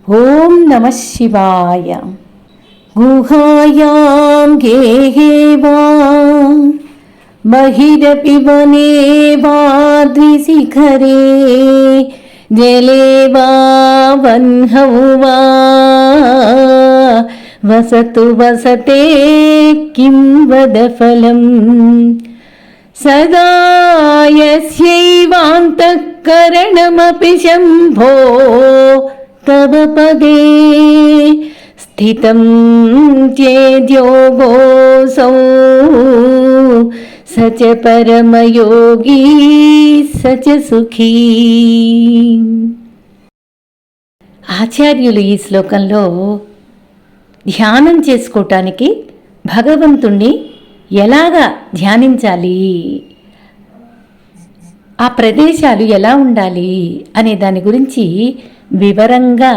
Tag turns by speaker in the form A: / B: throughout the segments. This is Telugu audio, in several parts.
A: ఓం నమః శివాయ. గుహాయాం గేహే వా బహిరపి వనే వా ద్విశిఖరే జలే వా వన్హౌ వా వసతు వసతే కిం వద ఫలం సదా యస్యైవాంతఃకరణమపి శంభో తవ పదే స్థితం చేద్యోగోऽసౌ స చ పరమయోగీ స చ సుఖీ. ఆచార్యులు ఈ శ్లోకంలో ధ్యానం చేసుకోవటానికి భగవంతుణ్ణి ఎలాగా ధ్యానించాలి, ఆ ప్రదేశాలు ఎలా ఉండాలి అనే దాని గురించి వివరంగా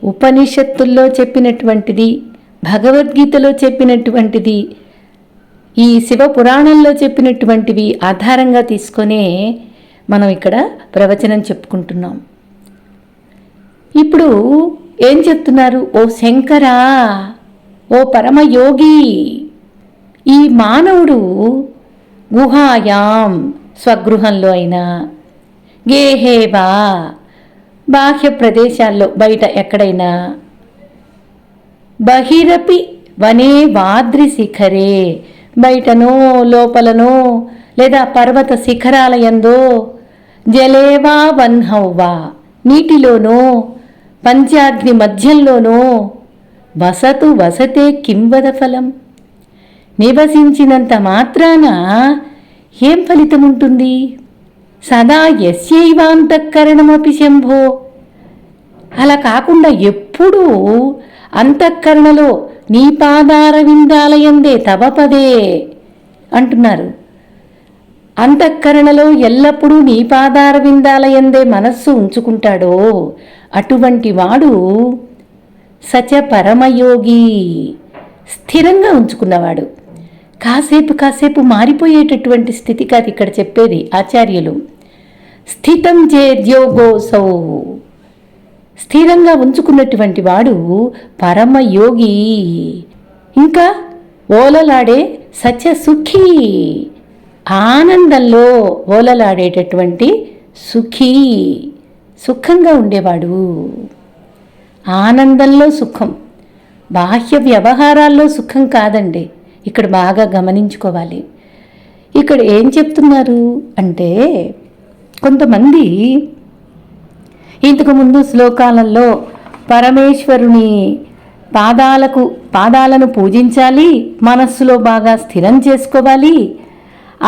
A: ఉపనిషత్తుల్లో చెప్పినటువంటిది, భగవద్గీతలో చెప్పినటువంటిది, ఈ శివపురాణంలో చెప్పినటువంటివి ఆధారంగా తీసుకొనే మనం ఇక్కడ ప్రవచనం చెప్పుకుంటున్నాం. ఇప్పుడు ఏం చెప్తున్నారు? ఓ శంకరా, ఓ పరమయోగి, ఈ మానవుడు గుహాయాం స్వగృహంలో అయినా, గేహేవా బాహ్య ప్రదేశాల్లో బయట ఎక్కడైనా, బహిరపి వనే వాద్రి శిఖరే బయటనో లోపలనో లేదా పర్వత శిఖరాలయందో, జలేవా వన్హౌవా నీటిలోనో పంచాగ్ని మధ్యంలోనో, వసతు వసతే కింవద ఫలం నివసించినంత మాత్రాన ఏం ఫలితం ఉంటుంది? సదా యస్యైవాంతఃకరణమపి శంభో అలా కాకుండా ఎప్పుడూ అంతఃకరణలో నీ పాదార విందాలయందే తవ పదే అంటున్నారు. అంతఃకరణలో ఎల్లప్పుడూ నీ పాదార విందాలయందే మనస్సు ఉంచుకుంటాడో అటువంటి వాడు సచ పరమయోగి, స్థిరంగా ఉంచుకున్నవాడు. కాసేపు మారిపోయేటటువంటి స్థితి కాదు ఇక్కడ చెప్పేది ఆచార్యులు. స్థితం చేద్యోగోసౌ స్థిరంగా ఉంచుకున్నటువంటి వాడు పరమయోగి. ఇంకా ఓలలాడే సచ సుఖీ ఆనందంలో ఓలలాడేటటువంటి సుఖీ సుఖంగా ఉండేవాడు. ఆనందంలో సుఖం, బాహ్య వ్యవహారాల్లో సుఖం కాదండి. ఇక్కడ బాగా గమనించుకోవాలి. ఇక్కడ ఏం చెప్తున్నారు అంటే, కొంతమంది ఇంతకుముందు శ్లోకాలలో పరమేశ్వరుని పాదాలను పూజించాలి, మనస్సులో బాగా స్థిరం చేసుకోవాలి,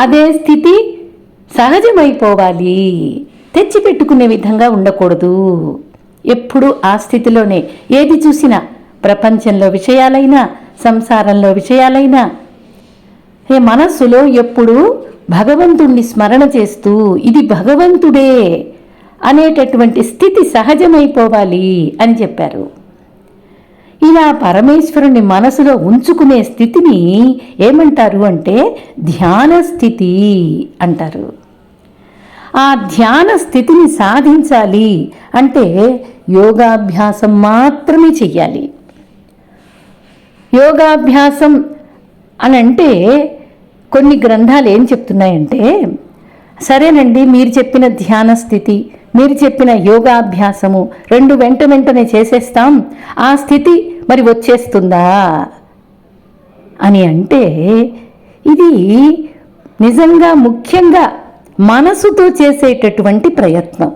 A: అదే స్థితి సహజమైపోవాలి, తెచ్చిపెట్టుకునే విధంగా ఉండకూడదు. ఎప్పుడు ఆ స్థితిలోనే ఏది చూసినా, ప్రపంచంలో విషయాలైనా సంసారంలో విషయాలైనా మనస్సులో ఎప్పుడూ భగవంతుణ్ణి స్మరణ చేస్తూ ఇది భగవంతుడే అనేటటువంటి స్థితి సహజమైపోవాలి అని చెప్పారు. ఇలా పరమేశ్వరుని మనసులో ఉంచుకునే స్థితిని ఏమంటారు అంటే ధ్యాన స్థితి అంటారు. ఆ ధ్యాన స్థితిని సాధించాలి అంటే యోగాభ్యాసం మాత్రమే చెయ్యాలి. యోగాభ్యాసం అని అంటే కొన్ని గ్రంథాలు ఏం చెప్తున్నాయంటే, సరేనండి మీరు చెప్పిన ధ్యాన స్థితి, మీరు చెప్పిన యోగాభ్యాసము రెండు వెంటనే చేసేస్తాం, ఆ స్థితి మరి వచ్చేస్తుందా అని అంటే, ఇది నిజంగా ముఖ్యంగా మనసుతో చేసేటటువంటి ప్రయత్నం.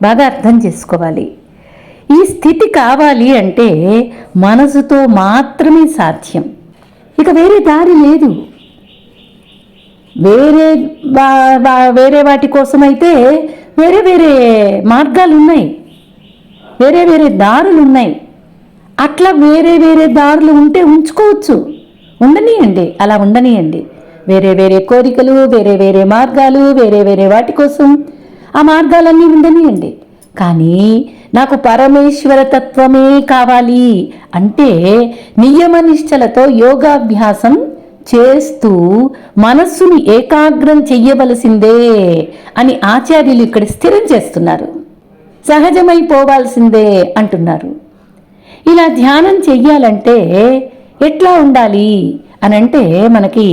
A: బాగా అర్థం చేసుకోవాలి. ఈ స్థితి కావాలి అంటే మనసుతో మాత్రమే సాధ్యం, ఇక వేరే దారి లేదు. వేరే వాటి కోసమైతే వేరే మార్గాలు ఉన్నాయి, వేరే దారులు ఉన్నాయి. అట్లా వేరే దారులు ఉంటే ఉంచుకోవచ్చు, ఉండనియండి, అలా ఉండనియండి. వేరే కోరికలు, వేరే మార్గాలు, వేరే వాటి కోసం ఆ మార్గాలన్నీ ఉండనియండి. కానీ నాకు పరమేశ్వర తత్వమే కావాలి అంటే నియమనిష్టలతో యోగాభ్యాసం చేస్తూ మనస్సుని ఏకాగ్రం చెయ్యవలసిందే అని ఆచార్యులు ఇక్కడ స్థిరం చేస్తున్నారు. సహజమైపోవాల్సిందే అంటున్నారు. ఇలా ధ్యానం చెయ్యాలంటే ఎట్లా ఉండాలి అనంటే మనకి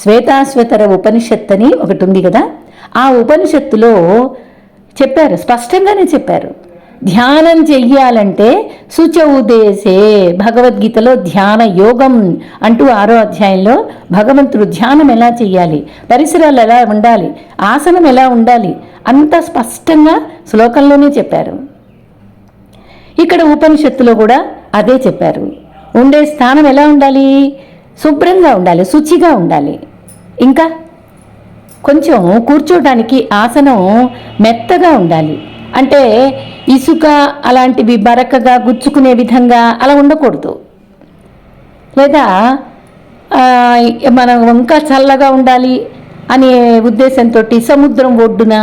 A: శ్వేతాశ్వతర ఉపనిషత్తు అని ఒకటి ఉంది కదా, ఆ ఉపనిషత్తులో చెప్పారు, స్పష్టంగానే చెప్పారు. ధ్యానం చెయ్యాలంటే శుచౌదేశే, భగవద్గీతలో ధ్యాన యోగం అంటూ 6వ అధ్యాయంలో భగవంతుడు ధ్యానం ఎలా చెయ్యాలి, పరిసరాలు ఎలా ఉండాలి, ఆసనం ఎలా ఉండాలి అంత స్పష్టంగా శ్లోకంలోనే చెప్పారు. ఇక్కడ ఉపనిషత్తులో కూడా అదే చెప్పారు. ఉండే స్థానం ఎలా ఉండాలి, శుభ్రంగా ఉండాలి, శుచిగా ఉండాలి. ఇంకా కొంచెం కూర్చోడానికి ఆసనం మెత్తగా ఉండాలి. అంటే ఇసుక అలాంటివి బరకగా గుచ్చుకునే విధంగా అలా ఉండకూడదు. లేదా మనం ఇంకా చల్లగా ఉండాలి అనే ఉద్దేశంతో సముద్రం ఒడ్డున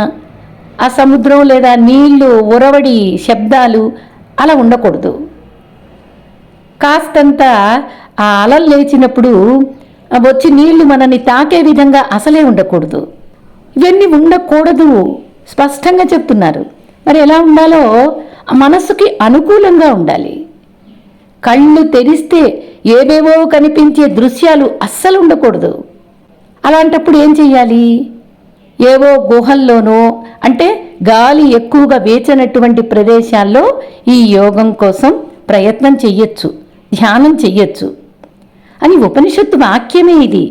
A: ఆ సముద్రం లేదా నీళ్లు ఉరవడి శబ్దాలు అలా ఉండకూడదు. కాస్తంత ఆ అలలు లేచినప్పుడు వచ్చి నీళ్లు మనని తాకే విధంగా అసలే ఉండకూడదు. ఇవన్నీ ఉండకూడదు స్పష్టంగా చెప్తున్నారు. మరి ఎలా ఉండాలో మనసుకి అనుకూలంగా ఉండాలి. కళ్ళు తెరిస్తే ఏవేవో కనిపించే దృశ్యాలు అస్సలు ఉండకూడదు. అలాంటప్పుడు ఏం చెయ్యాలి, ఏవో గుహల్లోనో అంటే గాలి ఎక్కువగా వేచనటువంటి ప్రదేశాల్లో ఈ యోగం కోసం ప్రయత్నం చెయ్యొచ్చు, ధ్యానం చెయ్యొచ్చు అని ఉపనిషత్తు వాక్యమే ఇది.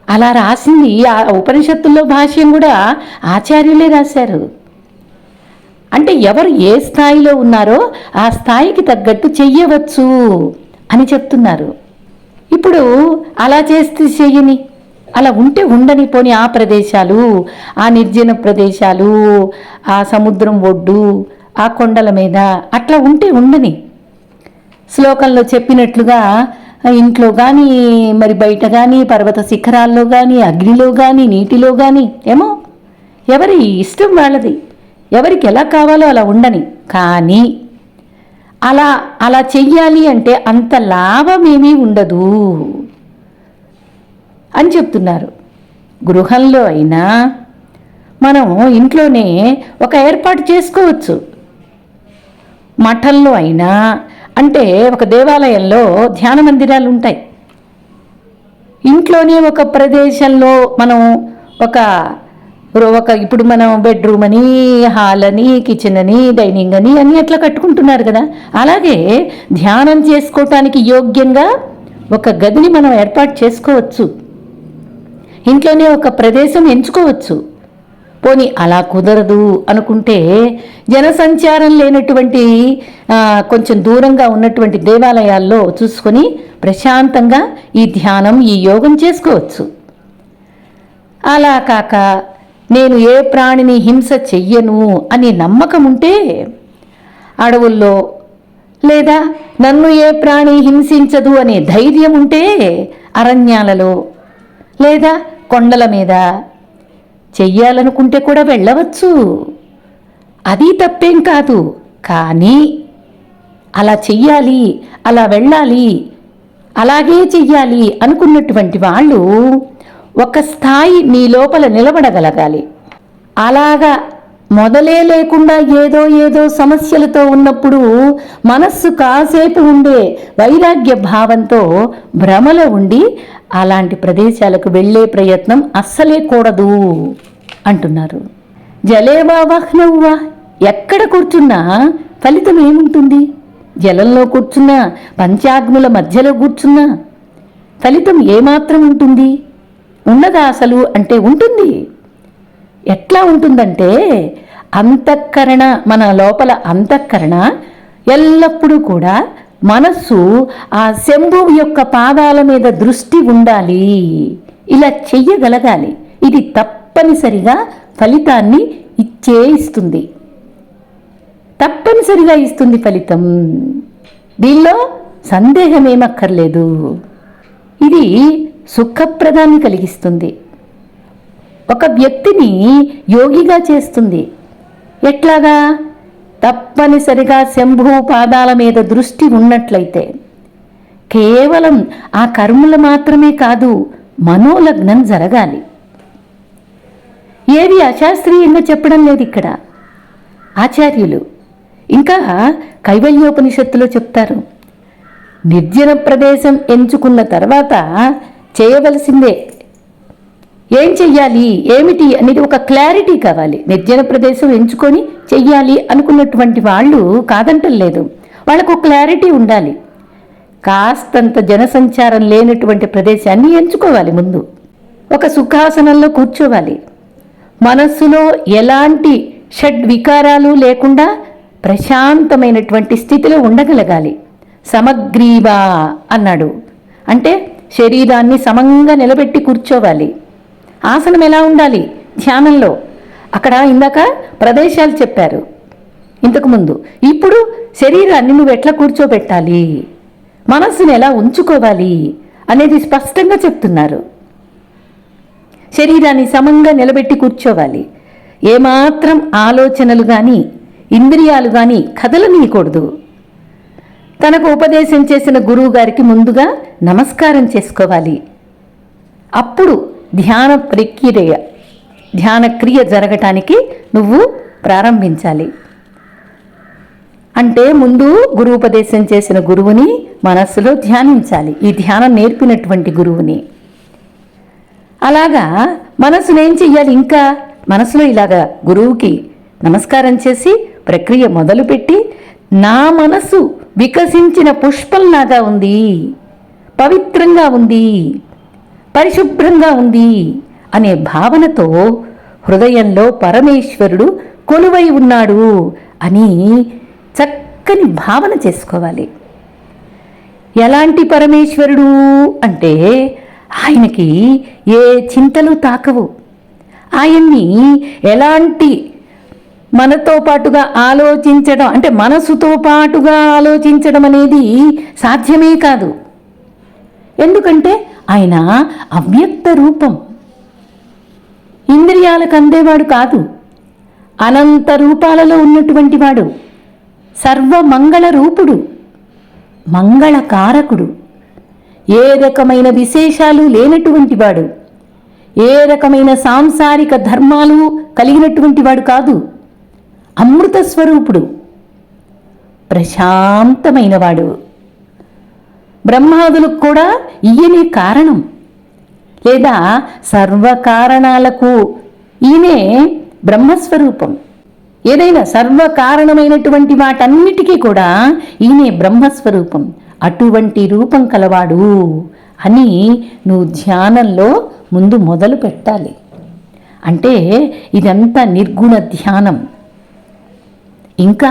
A: అలా రాసింది ఆ ఉపనిషత్తుల్లో భాష్యం కూడా ఆచార్యులే రాశారు. అంటే ఎవరు ఏ స్థాయిలో ఉన్నారో ఆ స్థాయికి తగ్గట్టు చెయ్యవచ్చు అని చెప్తున్నారు. ఇప్పుడు అలా చేస్తే చెయ్యని, అలా ఉంటే ఉండని, పోని ఆ ప్రదేశాలు, ఆ నిర్జన ప్రదేశాలు, ఆ సముద్రం ఒడ్డు, ఆ కొండల మీద అట్లా ఉంటే ఉండని. శ్లోకంలో చెప్పినట్లుగా ఇంట్లో కానీ, మరి బయట కానీ, పర్వత శిఖరాల్లో కానీ, అగ్నిలో కానీ, నీటిలో కానీ, ఏమో ఎవరి ఇష్టం వాళ్ళది, ఎవరికి ఎలా కావాలో అలా ఉండని. కానీ అలా చెయ్యాలి అంటే అంత లాభమేమీ ఉండదు అని చెప్తున్నారు. గృహంలో అయినా మనం ఇంట్లోనే ఒక ఏర్పాటు చేసుకోవచ్చు. మఠంలో అయినా, అంటే ఒక దేవాలయంలో ధ్యాన మందిరాలు ఉంటాయి. ఇంట్లోనే ఒక ప్రదేశంలో మనం ఒక ఇప్పుడు మనం బెడ్రూమ్ అని, హాల్ అని, కిచెన్ అని, డైనింగ్ అని అన్నీ అట్లా కట్టుకుంటున్నారు కదా. అలాగే ధ్యానం చేసుకోవటానికి యోగ్యంగా ఒక గదిని మనం ఏర్పాటు చేసుకోవచ్చు. ఇంట్లోనే ఒక ప్రదేశం ఎంచుకోవచ్చు. పోనీ అలా కుదరదు అనుకుంటే జనసంచారం లేనటువంటి కొంచెం దూరంగా ఉన్నటువంటి దేవాలయాల్లో చూసుకొని ప్రశాంతంగా ఈ ధ్యానం, ఈ యోగం చేసుకోవచ్చు. అలా కాక నేను ఏ ప్రాణిని హింస చెయ్యను అనే నమ్మకం ఉంటే అడవుల్లో, లేదా నన్ను ఏ ప్రాణి హింసించదు అనే ధైర్యం ఉంటే అరణ్యాలలో లేదా కొండల మీద చెయ్యాలనుకుంటే కూడా వెళ్ళవచ్చు. అది తప్పేం కాదు. కానీ అలా చెయ్యాలి, అలా వెళ్ళాలి, అలాగే చెయ్యాలి అనుకున్నటువంటి వాళ్ళు ఒక స్థాయి మీ లోపల నిలబడగలగాలి. అలాగా మొదలే లేకుండా ఏదో సమస్యలతో ఉన్నప్పుడు మనస్సు కాసేపు ఉండే వైరాగ్య భావంతో భ్రమలో ఉండి అలాంటి ప్రదేశాలకు వెళ్ళే ప్రయత్నం అస్సలే కూడదు అంటున్నారు. జలేవా వహ్నవ్వా, ఎక్కడ కూర్చున్నా ఫలితం ఏముంటుంది? జలంలో కూర్చున్నా, పంచాగ్నుల మధ్యలో కూర్చున్నా ఫలితం ఏమాత్రం ఉంటుంది? ఉన్నదా అసలు అంటే ఉంటుంది. ఎట్లా ఉంటుందంటే అంతఃకరణ, మన లోపల అంతఃకరణ ఎల్లప్పుడూ కూడా మనస్సు ఆ శంభువు యొక్క పాదాల మీద దృష్టి ఉండాలి. ఇలా చెయ్యగలగాలి. ఇది తప్పనిసరిగా ఫలితాన్ని ఇస్తుంది. తప్పనిసరిగా ఇస్తుంది ఫలితం. దీనిలో సందేహమేమక్కర్లేదు. ఇది సుఖప్రదాన్ని కలిగిస్తుంది. ఒక వ్యక్తిని యోగిగా చేస్తుంది. ఎట్లాగా? తప్పనిసరిగా శంభు పాదాల మీద దృష్టి ఉన్నట్లయితే కేవలం ఆ కర్మలు మాత్రమే కాదు, మనోలగ్నం జరగాలి. ఏది అశాస్త్రీయంగా చెప్పడం లేదు ఇక్కడ. ఆచార్యులు. ఇంకా కైవల్యోపనిషత్తులో చెప్తారు, నిర్జన ప్రదేశం ఎంచుకున్న తర్వాత చేయవలసిందే. ఏం చెయ్యాలి, ఏమిటి అనేది ఒక క్లారిటీ కావాలి. నిర్జన ప్రదేశం ఎంచుకొని చెయ్యాలి అనుకున్నటువంటి వాళ్ళు కాదంటలేదు, వాళ్ళకు క్లారిటీ ఉండాలి. కాస్తంత జనసంచారం లేనటువంటి ప్రదేశాన్ని ఎంచుకోవాలి. ముందు ఒక సుఖాసనంలో కూర్చోవాలి. మనస్సులో ఎలాంటి షడ్వికారాలు లేకుండా ప్రశాంతమైనటువంటి స్థితిలో ఉండగలగాలి. సమగ్రీవా అన్నాడు, అంటే శరీరాన్ని సమంగా నిలబెట్టి కూర్చోవాలి. ఆసనం ఎలా ఉండాలి ధ్యానంలో? అక్కడ ఇందాక ప్రదేశాలు చెప్పారు ఇంతకుముందు. ఇప్పుడు శరీరాన్ని నువ్వు ఎట్లా కూర్చోబెట్టాలి, మనస్సును ఎలా ఉంచుకోవాలి అనేది స్పష్టంగా చెప్తున్నారు. శరీరాన్ని సమంగా నిలబెట్టి కూర్చోవాలి. ఏమాత్రం ఆలోచనలు కానీ ఇంద్రియాలు కానీ కదలనీయకూడదు. తనకు ఉపదేశం చేసిన గురువు గారికి ముందుగా నమస్కారం చేసుకోవాలి. అప్పుడు ధ్యానక్రియ జరగటానికి నువ్వు ప్రారంభించాలి. అంటే ముందు గురువుపదేశం చేసిన గురువుని మనస్సులో ధ్యానించాలి, ఈ ధ్యానం నేర్పినటువంటి గురువుని. అలాగా మనస్సును ఏం చెయ్యాలి? ఇంకా మనసులో ఇలాగా గురువుకి నమస్కారం చేసి ప్రక్రియ మొదలుపెట్టి, నా మనసు వికసించిన పుష్పంలాగా ఉంది, పవిత్రంగా ఉంది, పరిశుభ్రంగా ఉంది అనే భావనతో హృదయంలో పరమేశ్వరుడు కొలువై ఉన్నాడు అని చక్కని భావన చేసుకోవాలి. ఎలాంటి పరమేశ్వరుడు అంటే ఆయనకి ఏ చింతలు తాకవు. ఆయన్ని ఎలాంటి మనతో పాటుగా ఆలోచించడం, అంటే మనసుతో పాటుగా ఆలోచించడం అనేది సాధ్యమే కాదు. ఎందుకంటే ఆయన అవ్యక్త రూపం, ఇంద్రియాలకు అందేవాడు కాదు, అనంత రూపాలలో ఉన్నటువంటి వాడు, సర్వమంగళ రూపుడు, మంగళకారకుడు, ఏ రకమైన విశేషాలు లేనటువంటి వాడు, ఏ రకమైన సాంసారిక ధర్మాలు కలిగినటువంటి వాడు కాదు, అమృత స్వరూపుడు, ప్రశాంతమైనవాడు. బ్రహ్మాదులకు కూడా ఈయనే కారణం, లేదా సర్వకారణాలకు ఈయనే బ్రహ్మస్వరూపం. ఏదైనా సర్వకారణమైనటువంటి వాటన్నిటికీ కూడా ఈయనే బ్రహ్మస్వరూపం. అటువంటి రూపం కలవాడు అని నువ్వు ధ్యానంలో ముందు మొదలు పెట్టాలి. అంటే ఇదంతా నిర్గుణ ధ్యానం. ఇంకా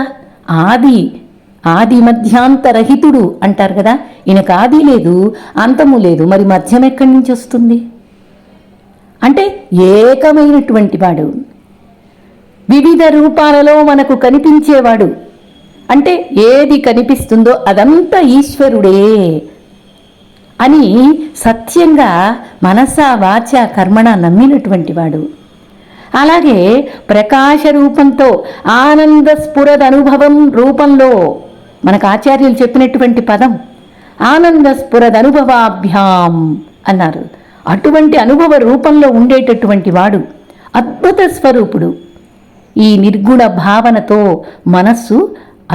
A: ఆది మధ్యాంతరహితుడు అంటారు కదా, ఈయనకు ఆది లేదు అంతము లేదు, మరి మధ్యం ఎక్కడి నుంచి వస్తుంది? అంటే ఏకమైనటువంటి వాడు, వివిధ రూపాలలో మనకు కనిపించేవాడు. అంటే ఏది కనిపిస్తుందో అదంతా ఈశ్వరుడే అని సత్యంగా మనసా వాచ కర్మణ నమ్మినటువంటి వాడు. అలాగే ప్రకాశ రూపంతో ఆనంద స్ఫురద అనుభవం రూపంలో మనకు ఆచార్యులు చెప్పినటువంటి పదం ఆనంద స్ఫురద అనుభవాభ్యాం అన్నారు. అటువంటి అనుభవ రూపంలో ఉండేటటువంటి వాడు అద్భుత స్వరూపుడు. ఈ నిర్గుణ భావనతో మనస్సు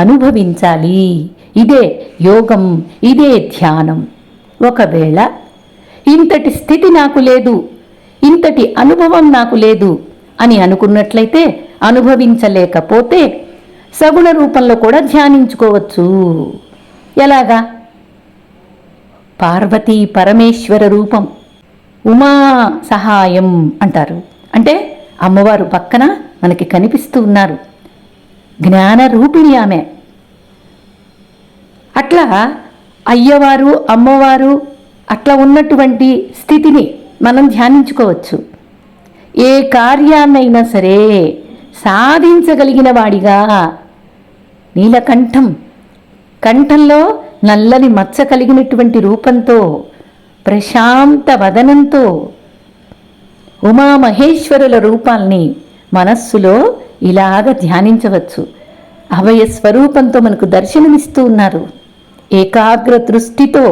A: అనుభవించాలి. ఇదే యోగం, ఇదే ధ్యానం. ఒకవేళ ఇంతటి స్థితి నాకు లేదు, ఇంతటి అనుభవం నాకు లేదు అని అనుకున్నట్లయితే, అనుభవించలేకపోతే సగుణ రూపంలో కూడా ధ్యానించుకోవచ్చు. ఎలాగా? పార్వతీ పరమేశ్వర రూపం, ఉమా సహాయం అంటారు. అంటే అమ్మవారు పక్కన మనకి కనిపిస్తూ ఉన్నారు, జ్ఞాన రూపిణి ఆమె. అట్లా అయ్యవారు అమ్మవారు అట్లా ఉన్నటువంటి స్థితిని మనం ధ్యానించుకోవచ్చు. ఏ కార్యాన్నైనా సరే సాధించగలిగిన వాడిగా, నీలకంఠం, కంఠంలో నల్లని మచ్చ కలిగినటువంటి రూపంతో, ప్రశాంత వదనంతో ఉమామహేశ్వరుల రూపాల్ని మనస్సులో ఇలాగ ధ్యానించవచ్చు. అభయ స్వరూపంతో మనకు దర్శనమిస్తూ ఉన్నారు. ఏకాగ్ర దృష్టితో,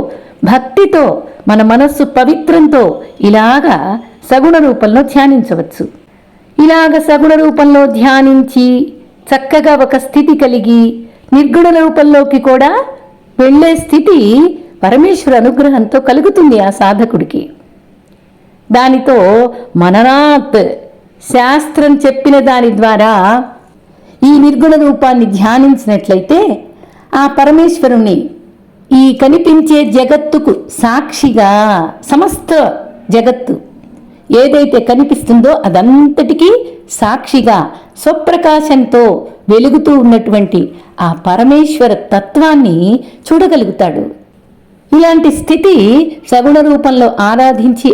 A: భక్తితో, మన మనస్సు పవిత్రంతో ఇలాగా సగుణ రూపంలో ధ్యానించవచ్చు. ఇలాగ సగుణ రూపంలో ధ్యానించి చక్కగా ఒక స్థితి కలిగి నిర్గుణ రూపంలోకి కూడా వెళ్ళే స్థితి పరమేశ్వర అనుగ్రహంతో కలుగుతుంది ఆ సాధకుడికి. దానితో మననాత్ శాస్త్రం చెప్పిన దాని ద్వారా ఈ నిర్గుణ రూపాన్ని ధ్యానించినట్లయితే ఆ పరమేశ్వరుణ్ణి ఈ కనిపించే జగత్తుకు సాక్షిగా, సమస్త జగత్తు ఏదైతే కనిపిస్తుందో అదంతటికీ సాక్షిగా స్వప్రకాశంతో వెలుగుతూ ఉన్నటువంటి ఆ పరమేశ్వర తత్వాన్ని చూడగలుగుతాడు. ఇలాంటి స్థితి సగుణ రూపంలో ఆరాధించి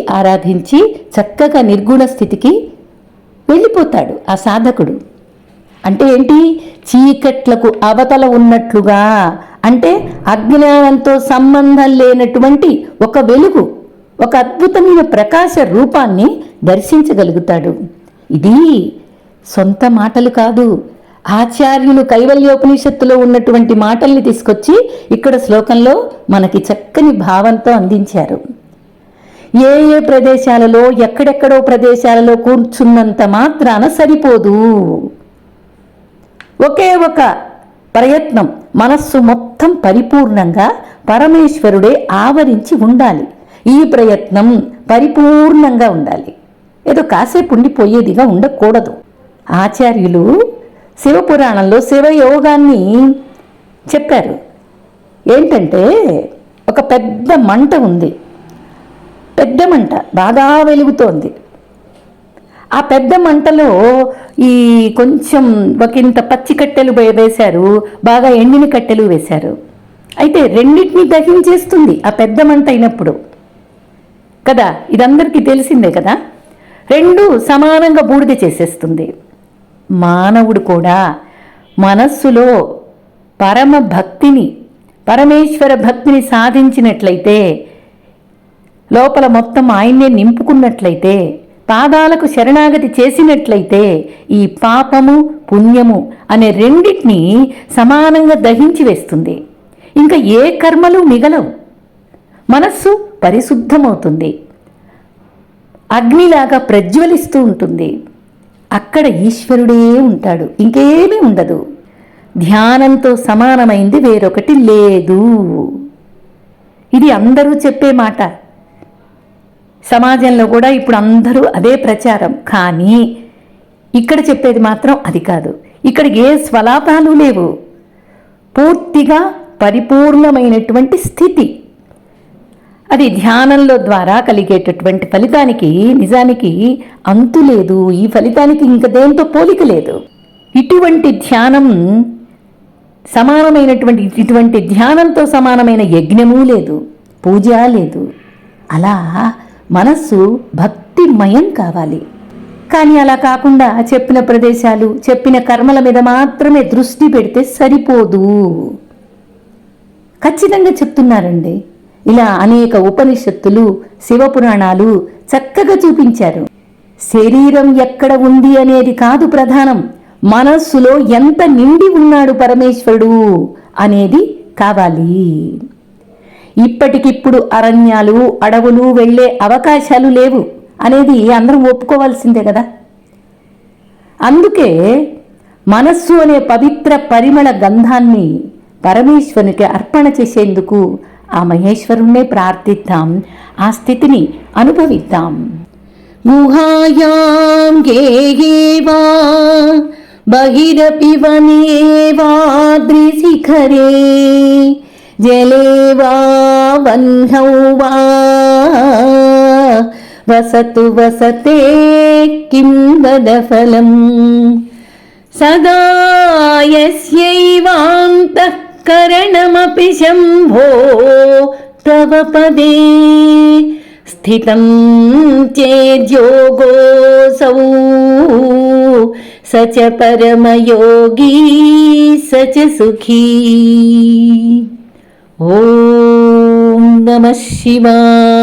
A: చక్కగా నిర్గుణ స్థితికి వెళ్ళిపోతాడు ఆ సాధకుడు. అంటే ఏంటి? చీకట్లకు అవతల ఉన్నట్లుగా, అంటే అజ్ఞానంతో సంబంధం లేనటువంటి ఒక వెలుగు, ఒక అద్భుతమైన ప్రకాశ రూపాన్ని దర్శించగలుగుతాడు. ఇది సొంత మాటలు కాదు, ఆచార్యులు కైవల్యోపనిషత్తులో ఉన్నటువంటి మాటల్ని తీసుకొచ్చి ఇక్కడ శ్లోకంలో మనకి చక్కని భావంతో అందించారు. ఏ ఏ ప్రదేశాలలో, ఎక్కడెక్కడో ప్రదేశాలలో కూర్చున్నంత మాత్రాన సరిపోదు. ఒకే ఒక ప్రయత్నం, మనస్సు మొత్తం పరిపూర్ణంగా పరమేశ్వరుడే ఆవరించి ఉండాలి. ఈ ప్రయత్నం పరిపూర్ణంగా ఉండాలి, ఏదో కాసేపు ఉండిపోయేదిగా ఉండకూడదు. ఆచార్యులు శివపురాణంలో శివయోగాన్ని చెప్పారు. ఏంటంటే ఒక పెద్ద మంట ఉంది, పెద్ద మంట బాగా వెలుగుతోంది. ఆ పెద్ద మంటలో ఈ కొంచెం ఒకంత పచ్చి కట్టెలు వేశారు, బాగా ఎండిన కట్టెలు వేశారు. అయితే రెండింటినీ దహించేస్తుంది ఆ పెద్ద మంట అయినప్పుడు కదా, ఇదందరికీ తెలిసిందే కదా. రెండు సమానంగా బూడిద చేసేస్తుంది. మానవుడు కూడా మనస్సులో పరమ భక్తిని, పరమేశ్వర భక్తిని సాధించినట్లయితే, లోపల మొత్తం ఆయన్నే నింపుకున్నట్లయితే, పాదాలకు శరణాగతి చేసినట్లయితే ఈ పాపము పుణ్యము అనే రెండింటినీ సమానంగా దహించి వేస్తుంది. ఇంకా ఏ కర్మలు మిగలవు. మనస్సు పరిశుద్ధమవుతుంది, అగ్నిలాగా ప్రజ్వలిస్తూ ఉంటుంది. అక్కడ ఈశ్వరుడే ఉంటాడు, ఇంకేమీ ఉండదు. ధ్యానంతో సమానమైంది వేరొకటి లేదు. ఇది అందరూ చెప్పే మాట. సమాజంలో కూడా ఇప్పుడు అందరూ అదే ప్రచారం. కానీ ఇక్కడ చెప్పేది మాత్రం అది కాదు. ఇక్కడ ఏ స్వలాపాలు లేవు. పూర్తిగా పరిపూర్ణమైనటువంటి స్థితి. అది ధ్యానంలో ద్వారా కలిగేటటువంటి ఫలితానికి నిజానికి అంతు లేదు. ఈ ఫలితానికి ఇంక దేంతో పోలిక లేదు. ఇటువంటి ధ్యానం సమానమైనటువంటి, ఇటువంటి ధ్యానంతో సమానమైన యజ్ఞము లేదు, పూజ లేదు. అలా మనస్సు భక్తిమయం కావాలి. కానీ అలా కాకుండా చెప్పిన ప్రదేశాలు, చెప్పిన కర్మల మీద మాత్రమే దృష్టి పెడితే సరిపోదు. ఖచ్చితంగా చెప్తున్నారండి. ఇలా అనేక ఉపనిషత్తులు, శివపురాణాలు చక్కగా చూపించారు. శరీరం ఎక్కడ ఉంది అనేది కాదు ప్రధానం, మనస్సులో ఎంత నిండి ఉన్నాడు పరమేశ్వరుడు అనేది కావాలి. ఇప్పటికిప్పుడు అరణ్యాలు, అడవులు వెళ్ళే అవకాశాలు లేవు అనేది అందరం ఒప్పుకోవాల్సిందే కదా. అందుకే మనస్సు అనే పవిత్ర పరిమళ గంధాన్ని పరమేశ్వరునికి అర్పణ చేసేందుకు ఆ మహేశ్వరుణ్ణే ప్రార్థిద్దాం, ఆ స్థితిని అనుభవిద్దాం. గుహాయాం గేహేవా బహిరపి వనేవా ద్రిశిఖరే జలే వా వన్హౌ వా వసతు వసతే కిం వద ఫలం సదా యస్యైవాంతః కరణమపి శంభో తవ పదే స్థితం చేద్యోగోऽసౌ స చ పరమయోగీ స చ సుఖీ. ఓం నమః శివాయ.